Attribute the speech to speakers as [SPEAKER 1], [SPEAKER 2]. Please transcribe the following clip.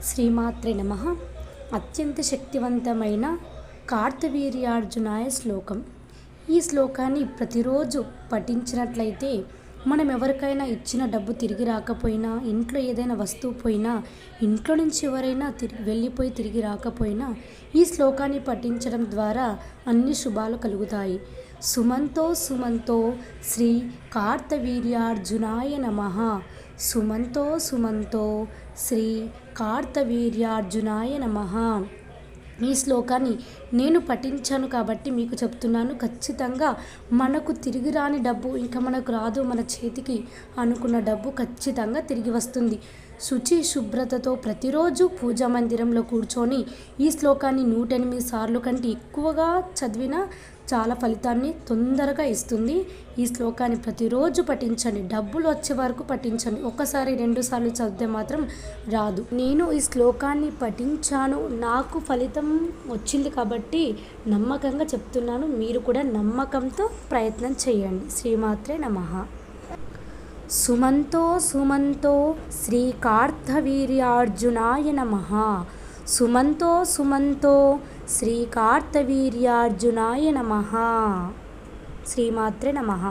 [SPEAKER 1] శ్రీమాత్రే నమః. అత్యంత శక్తివంతమైన కార్తవీర్యార్జునాయ శ్లోకం. ఈ శ్లోకాన్ని ప్రతిరోజు పఠించినట్లయితే మనం ఎవరికైనా ఇచ్చిన డబ్బు తిరిగి రాకపోయినా, ఇంట్లో ఏదైనా వస్తువు పోయినా, ఇంట్లో నుంచి ఎవరైనా వెళ్ళిపోయి తిరిగి రాకపోయినా ఈ శ్లోకాన్ని పఠించడం ద్వారా అన్ని శుభాలు కలుగుతాయి. సుమంతో సుమంతో శ్రీ కార్తవీర్యార్జునాయ నమః. సుమంతో సుమంతో శ్రీ కార్తవీర్యార్జునాయ నమః. ఈ శ్లోకాన్ని నేను పఠించాను కాబట్టి మీకు చెప్తున్నాను. ఖచ్చితంగా మనకు తిరిగి రాని డబ్బు, ఇంకా మనకు రాదు, మన చేతికి అనుకున్న డబ్బు ఖచ్చితంగా తిరిగి వస్తుంది. శుచి శుభ్రతతో ప్రతిరోజు పూజా మందిరంలో కూర్చొని ఈ శ్లోకాన్ని 108 సార్లు కంటే ఎక్కువగా చదివినా చాలా ఫలితాన్ని తొందరగా ఇస్తుంది. ఈ శ్లోకాన్ని ప్రతిరోజు పఠించండి. డబ్బులు వచ్చే వరకు పఠించండి. ఒకసారి 2 సార్లు చదివితే మాత్రం రాదు. నేను ఈ శ్లోకాన్ని పఠించాను, నాకు ఫలితం వచ్చింది కాబట్టి నమ్మకంగా చెప్తున్నాను. మీరు కూడా నమ్మకంతో ప్రయత్నం చేయండి. శ్రీమాత్రే నమః. సుమంతో సుమంతో శ్రీ కార్తవీర్యార్జునాయ నమః. సుమంతో సుమంతో శ్రీ కార్తవీర్యార్జునాయ నమః. శ్రీమాత్రే నమః.